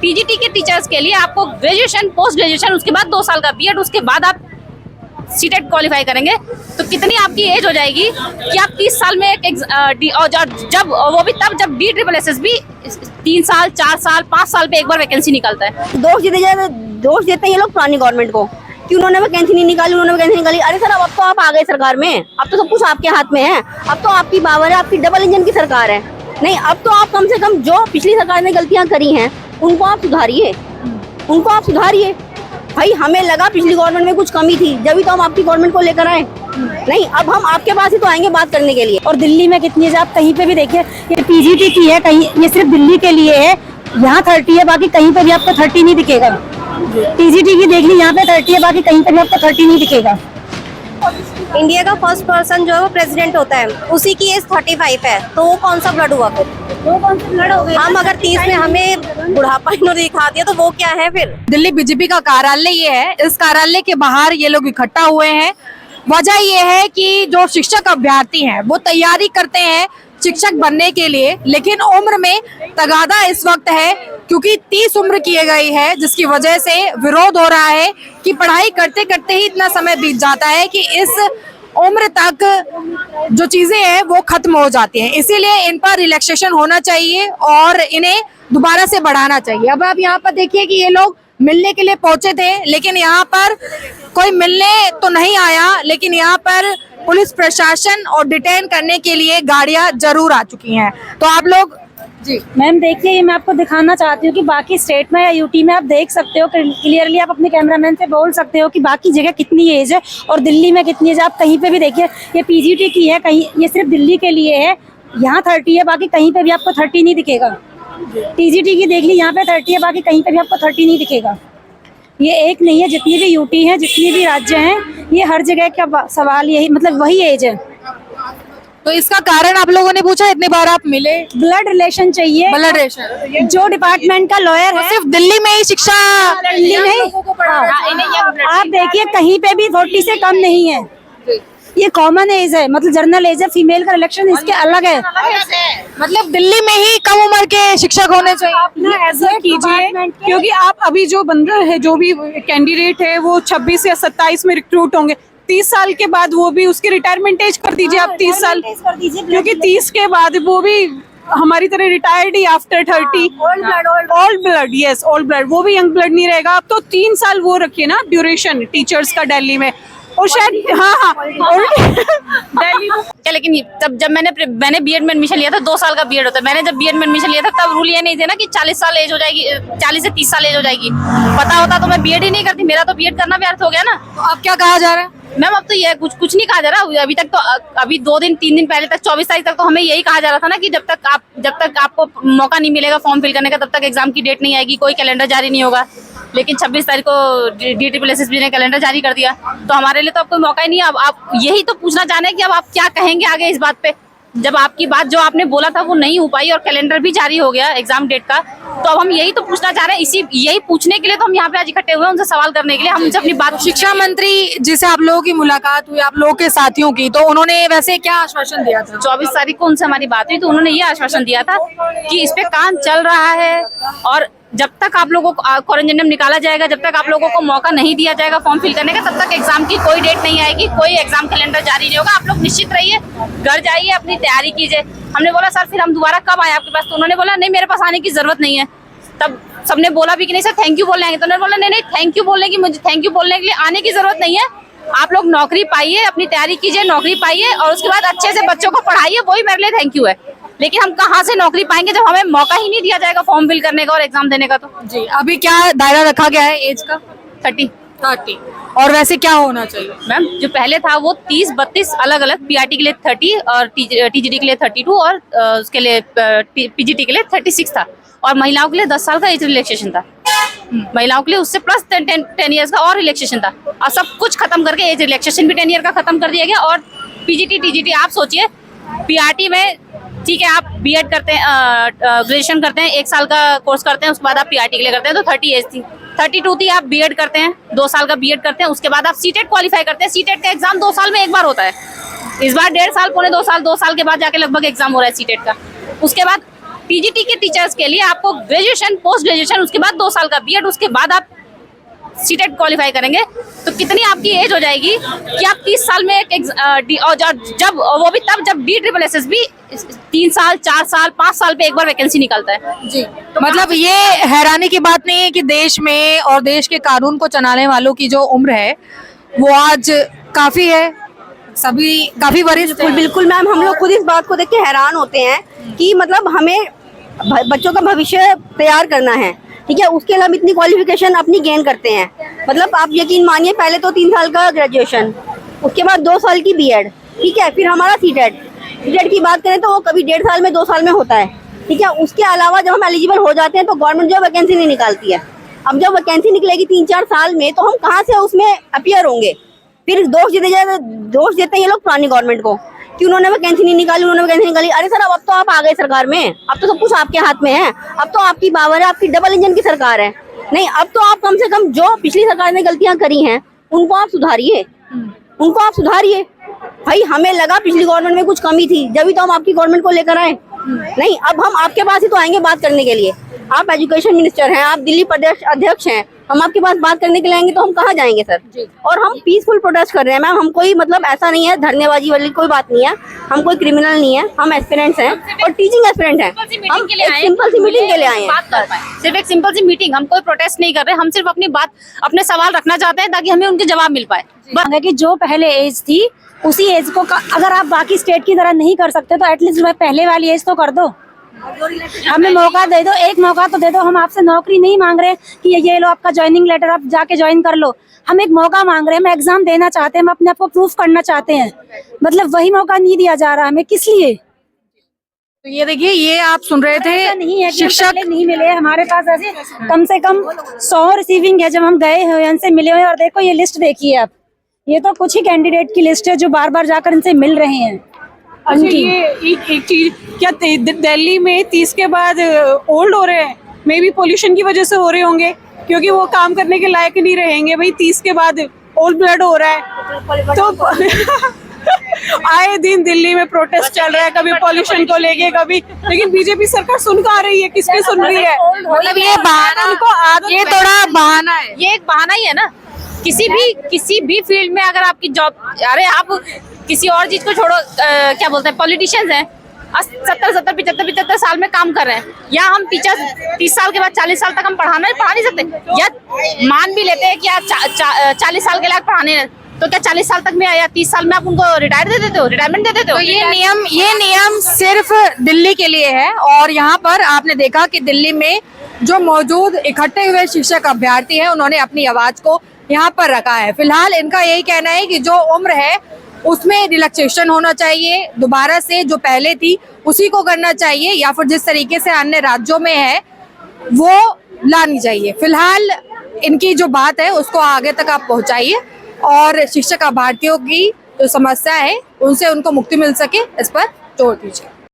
TGT के teachers के लिए आपको ग्रेजुएशन, पोस्ट ग्रेजुएशन, उसके बाद 2 साल का बीएड, उसके बाद आप सीटेट क्वालिफाई करेंगे तो कितनी आपकी एज हो जाएगी कि आप 30 साल में और जब वो भी तब जब DSSS भी 3 साल 4 साल 5 साल पे एक बार वैकेंसी निकलता है। दोष देते हैं ये लोग पुरानी गवर्नमेंट को कि उन्होंने वैकेंसी नहीं निकाली, उन्होंने वैकेंसी निकाली। अरे सर, अब तो आप आ गए सरकार में, अब तो सब कुछ आपके हाथ में है, अब तो आपकी पावर है, आपकी डबल इंजन की सरकार है। नहीं, अब तो आप कम से कम जो पिछली सरकार ने गलतियां करी हैं उनको आप सुधारिए, उनको आप सुधारिए। भाई हमें लगा पिछली गवर्नमेंट में कुछ कमी थी, जब भी तो हम आपकी गवर्नमेंट को लेकर आए। नहीं, अब हम आपके पास ही तो आएंगे बात करने के लिए। और दिल्ली में कितनी है, आप कहीं पे भी देखिए, ये पीजीटी की है, कहीं ये सिर्फ दिल्ली के लिए है, यहाँ 30 है, बाकी कहीं पे भी आपको 30 नहीं दिखेगा। टीजीटी की देख ली, यहाँ पे 30 है, बाकी कहीं पे भी आपको 30 नहीं दिखेगा। इंडिया का फर्स्ट पर्सन जो है वो प्रेसिडेंट होता है, उसी की एज 35 है, तो वो कौन सा ब्लड हुआ फिर? वो कौन सा ब्लड हो गया? हम अगर 30 में हमें बुढ़ापा इन्होंने दिखा दिया तो वो क्या है फिर? दिल्ली बीजेपी का कार्यालय ये है, इस कार्यालय के बाहर ये लोग इकट्ठा हुए हैं। वजह ये है कि जो शिक्षक अभ्यर्थी हैं वो तैयारी करते हैं शिक्षक बनने के लिए, लेकिन उम्र में तगादा इस वक्त है क्योंकि 30 उम्र की गई है, जिसकी वजह से विरोध हो रहा है कि पढ़ाई करते करते ही इतना समय बीत जाता है कि इस उम्र तक जो चीजें हैं वो खत्म हो जाती हैं। इसीलिए इन पर रिलैक्सेशन होना चाहिए और इन्हें दोबारा से बढ़ाना चाहिए। अब आप यहाँ पर देखिए कि ये लोग मिलने के लिए पहुंचे थे, लेकिन यहाँ पर कोई मिलने तो नहीं आया, लेकिन यहाँ पर पुलिस प्रशासन और डिटेन करने के लिए गाड़ियां जरूर आ चुकी हैं। तो आप लोग जी मैम देखिए, ये मैं आपको दिखाना चाहती हूँ कि बाकी स्टेट में या यूटी में आप देख सकते हो क्लियरली, आप अपने कैमरामैन से बोल सकते हो कि बाकी जगह कितनी एज है और दिल्ली में कितनी एज है। आप कहीं पे भी देखिए, ये पीजीटी की है, कहीं ये सिर्फ दिल्ली के लिए है, यहाँ 30 है, बाकी कहीं पे भी आपको 30 नहीं दिखेगा। टीजीटी की देख ली, यहाँ पे 30 है, बाकी कहीं पे भी आपको 30 नहीं दिखेगा। ये एक नहीं है, जितनी भी यूटी है, जितनी भी राज्य हैं, ये हर जगह का सवाल यही, मतलब वही एज है। तो इसका कारण आप लोगों ने पूछा, इतनी बार आप मिले? ब्लड रिलेशन चाहिए, ब्लड रिलेशन। जो डिपार्टमेंट का लॉयर है, सिर्फ दिल्ली में ही शिक्षा, दिल्ली में आप देखिए कहीं पे भी 40 से कम नहीं है। ये कॉमन एज है, मतलब जर्नल एज है, फीमेल का रिलेक्शन इसके अलग है। मतलब दिल्ली में ही कम उम्र के शिक्षक होने चाहिए। आप ना ऐसा कीजिए, क्योंकि आप अभी जो बंदा है, जो भी कैंडिडेट है वो 26 या 27 में रिक्रूट होंगे, 30 साल के बाद वो भी उसकी रिटायरमेंट एज कर दीजिए आप 30 साल, क्योंकि 30 के बाद वो भी हमारी तरह रिटायर्ड ही after 30। Old blood, yes old blood, वो भी यंग ब्लड नहीं रहेगा। अब तो 3 साल वो रखिए ना ड्यूरेशन टीचर्स का दिल्ली में, और शायद हाँ दिल्ली में। लेकिन तब जब मैंने बीएड में एडमिशन लिया था, 2 साल का बीएड होता है। मैंने जब बीएड में एडमिशन लिया था तब रूल ये नहीं थे ना कि 40 साल एज हो जाएगी, 40 से 30 साल एज हो जाएगी। पता होता तो मैं बीएड ही नहीं करती, मेरा तो बीएड करना व्यर्थ हो गया ना। तो अब क्या कहा जा रहा है मैम? अब तो ये कुछ नहीं कहा जा रहा अभी तक। तो अभी 2-3 दिन पहले तक 24 तारीख तक तो हमें यही कहा जा रहा था ना कि जब तक आपको मौका नहीं मिलेगा फॉर्म फिल करने का, तब तक एग्जाम की डेट नहीं आएगी, कोई कैलेंडर जारी नहीं होगा। लेकिन 26 तारीख को DSSS ने कैलेंडर जारी कर दिया, तो हमारे लिए तो अब कोई मौका ही नहीं है। अब आप यही तो पूछना चाह रहे हैं कि अब आप क्या कहेंगे आगे इस बात पे, जब आपकी बात जो आपने बोला था वो नहीं हो पाई और कैलेंडर भी जारी हो गया एग्जाम डेट का। तो अब हम यही तो पूछना चाह रहे हैं, यही पूछने के लिए तो हम यहाँ पे आज इकट्ठे हुए हैं, उनसे सवाल करने के लिए। हम उनसे अपनी बात, शिक्षा मंत्री जिसे आप लोगों की मुलाकात हुई, आप लोगों के साथियों की, तो उन्होंने वैसे क्या आश्वासन दिया था? 24 तारीख को उनसे हमारी बात हुई तो उन्होंने ये आश्वासन दिया था कि इस पे काम चल रहा है और जब तक आप लोगों को क्वारंटाइन निकाला जाएगा, जब तक आप लोगों को मौका नहीं दिया जाएगा फॉर्म फिल करने का, तब तक एग्जाम की कोई डेट नहीं आएगी, कोई एग्जाम कैलेंडर जारी नहीं होगा। आप लोग निश्चित रहिए, घर जाइए, अपनी तैयारी कीजिए। हमने बोला सर फिर हम दोबारा कब आए आपके पास? तो उन्होंने बोला नहीं, मेरे पास आने की जरूरत नहीं है। तब सबने बोला भी कि नहीं सर थैंक यू बोलने आएंगे, तो उन्होंने बोला नहीं थैंक यू बोलने की, मुझे थैंक यू बोलने के लिए आने की जरूरत नहीं है। आप लोग नौकरी पाइए, अपनी तैयारी कीजिए, नौकरी पाइए और उसके बाद अच्छे से बच्चों को पढ़ाइए, वही मेरे लिए थैंक यू है। लेकिन हम कहाँ से नौकरी पाएंगे जब हमें मौका ही नहीं दिया जाएगा फॉर्म फिल करने का और एग्जाम देने का? तो जी अभी क्या दायरा रखा गया है एज का? 30। और वैसे क्या होना चाहिए मैम? जो पहले था वो 30-32 अलग अलग, पीआरटी के लिए 30 और टीजीटी के लिए 32 और उसके लिए पीजीटी के लिए 36 था। और महिलाओं के लिए 10 साल का एज रिलैक्सेशन था, महिलाओं के लिए उससे प्लस 10 ईयर्स का और रिलैक्सेशन था। और सब कुछ खत्म करके एज रिलैक्सेशन भी 10 ईयर का खत्म कर दिया गया। और पीजीटी टीजीटी आप सोचिए, पीआरटी में ठीक है आप बीएड करते हैं, ग्रेजुएशन करते हैं, 1 साल का कोर्स करते हैं, उसके बाद आप पीआरटी के लिए करते हैं तो 30 एज थी, 32 थी। आप बीएड करते हैं, 2 साल का बीएड करते हैं, उसके बाद आप सीटेट क्वालिफाई करते हैं। सीटेट का एग्जाम 2 साल में एक बार होता है, इस बार 1.5 साल, 2.25 साल, 2 साल के बाद जाके लगभग एग्जाम हो रहा है सीटेट का। उसके बाद टीजीटी के टीचर्स के लिए आपको ग्रेजुएशन, पोस्ट ग्रेजुएशन, उसके बाद 2 साल का बीएड, उसके बाद आप सीटेट क्वालिफाई करेंगे तो कितनी आपकी एज हो जाएगी कि आप 30 साल में और जब वो भी तब जब DSSS भी 3 साल, 4 साल, 5 साल पे एक बार वैकेंसी निकलता है जी। तो मतलब ये हैरानी की बात नहीं है कि देश में और देश के कानून को चलाने वालों की जो उम्र है वो आज काफी है, सभी काफी वरिष्ठ हैं। बिल्कुल मैम, हम लोग खुद इस बात को देख के हैरान होते हैं कि मतलब हमें बच्चों का भविष्य तैयार करना है, ठीक है, उसके लिए हम इतनी क्वालिफिकेशन अपनी गेन करते हैं। मतलब आप यकीन मानिए, पहले तो 3 साल का ग्रेजुएशन, उसके बाद 2 साल की बीएड, ठीक है, फिर हमारा सीटेट की बात करें तो वो कभी 1.5 साल में, 2 साल में होता है, ठीक है। उसके अलावा जब हम एलिजिबल हो जाते हैं तो गवर्नमेंट जो वैकेंसी नहीं निकालती है। अब जब वैकेंसी निकलेगी 3-4 साल में तो हम कहाँ से उसमें अपीयर होंगे? फिर दोष देते हैं ये लोग पुरानी गवर्नमेंट को कि उन्होंने वैकेंसी नहीं निकाली, उन्होंने वैकेंसी निकाली। अरे सर, अब तो आप आ गए सरकार में, अब तो सब कुछ आपके हाथ में है, अब तो आपकी पावर है, आपकी डबल इंजन की सरकार है। नहीं, अब तो आप कम से कम जो पिछली सरकार ने गलतियां करी हैं उनको आप सुधारिए, उनको आप सुधारिए। भाई हमें लगा पिछली गवर्नमेंट में कुछ कमी थी, जब भी तो हम आपकी गवर्नमेंट को लेकर आए। नहीं, अब हम आपके पास ही तो आएंगे बात करने के लिए। आप एजुकेशन मिनिस्टर हैं, आप दिल्ली प्रदेश अध्यक्ष हैं, हम आपके पास बात करने के लिए आएंगे तो हम कहाँ जाएंगे सर? और हम पीसफुल प्रोटेस्ट कर रहे हैं मैम, हम कोई मतलब ऐसा नहीं है, धरनेबाजी वाली कोई बात नहीं है, हम कोई क्रिमिनल नहीं है, हम एस्पिरेंट्स हैं और टीचिंग एस्पिरेंट हैं। हम एक सिंपल सी मीटिंग के लिए आए हैं, सिर्फ एक सिंपल सी मीटिंग, हम कोई प्रोटेस्ट नहीं कर रहे, हम सिर्फ अपनी बात, अपने सवाल रखना चाहते हैं ताकि हमें उनके जवाब मिल पाए। कि जो पहले एज थी उसी एज को अगर आप बाकी स्टेट की तरह नहीं कर सकते तो एटलीस्ट पहले वाली एज तो कर दो, हमें मौका दे दो, एक मौका तो दे दो। हम आपसे नौकरी नहीं मांग रहे कि ये लो आपका ज्वाइनिंग लेटर, आप जाके ज्वाइन कर लो। हम एक मौका मांग रहे हैं, हम एग्जाम देना चाहते हैं, हम अपने आप को प्रूफ करना चाहते हैं, मतलब वही मौका नहीं दिया जा रहा हमें, किस लिए? तो ये देखिए, ये आप सुन रहे थे, नहीं है शिक्षक नहीं मिले हमारे पास, ऐसे कम से कम 100 रिसीविंग है जब हम गए हुए उनसे मिले हुए। और देखो ये लिस्ट देखिए आप, ये तो कुछ ही कैंडिडेट की लिस्ट है जो बार बार जाकर इनसे मिल रहे हैं। अच्छा, ये एक चीज, क्या दिल्ली में 30 के बाद ओल्ड हो रहे हैं? मे बी पोल्यूशन की वजह से हो रहे होंगे, क्योंकि वो काम करने के लायक नहीं रहेंगे। भाई 30 के बाद ओल्ड ब्लड हो रहा है तो आए दिन दिल्ली में प्रोटेस्ट चल रहा है, कभी पॉल्यूशन को लेके, कभी, लेकिन बीजेपी सरकार सुन कहाँ रही है? किसकी सुन रही है? मतलब ये बहाना, उनको ये थोड़ा बहाना है, ये एक बहाना ही है ना। किसी भी फील्ड में अगर आपकी जॉब, अरे आप किसी और चीज को छोड़ो, क्या बोलते हैं, पॉलिटिशियंस हैं 70-75 साल में काम कर रहे हैं, या हम टीचर्स 30 साल के बाद 40 साल तक हम पढ़ा नहीं सकते, या मान भी लेते हैं कि आप 40 साल के लायक पढ़ाने, तो क्या 40 साल तक में या 30 साल में आप उनको रिटायरमेंट दे देते हो? तो ये नियम सिर्फ दिल्ली के लिए है। और यहाँ पर आपने देखा कि दिल्ली में जो मौजूद इकट्ठे हुए शिक्षक अभ्यर्थी हैं, उन्होंने अपनी आवाज को यहाँ पर रखा है। फिलहाल इनका यही कहना है कि जो उम्र है उसमें रिलैक्सेशन होना चाहिए, दोबारा से जो पहले थी उसी को करना चाहिए, या फिर जिस तरीके से अन्य राज्यों में है वो लानी चाहिए। फिलहाल इनकी जो बात है उसको आगे तक आप पहुंचाइए और शिक्षक अभ्यर्थियों की जो समस्या है उनसे उनको मुक्ति मिल सके, इस पर जोर दीजिए।